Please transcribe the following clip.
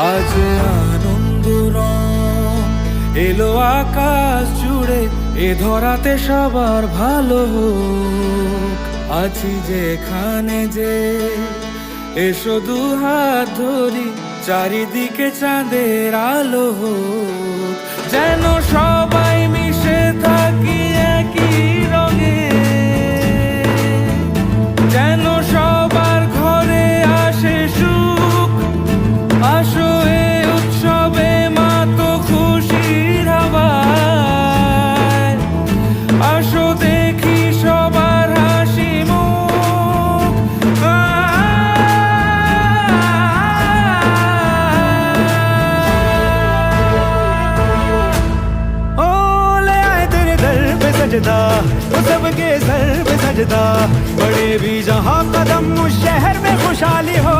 আজ আনন্দ রং এলো আকাশ জুড়ে, এ ধরাতে সবার ভালো হোক। আছি যেখানে যে এসো দু হাত ধরি, চারিদিকে চাঁদের আলো হোক। যেন সবাই মিশে থাকি একই রঙে, যেন সবার ঘরে আসে সুখ। আসো এ উৎসবে মাতো খুশির হাওয়ায়, আসো দেখি সবার হাসি মুখ। ओ ले आए तेरे दर पे सजदा, वो सबके सर पे सजदा। बड़े भी जहां कदम उस शहर में खुशहाली हो,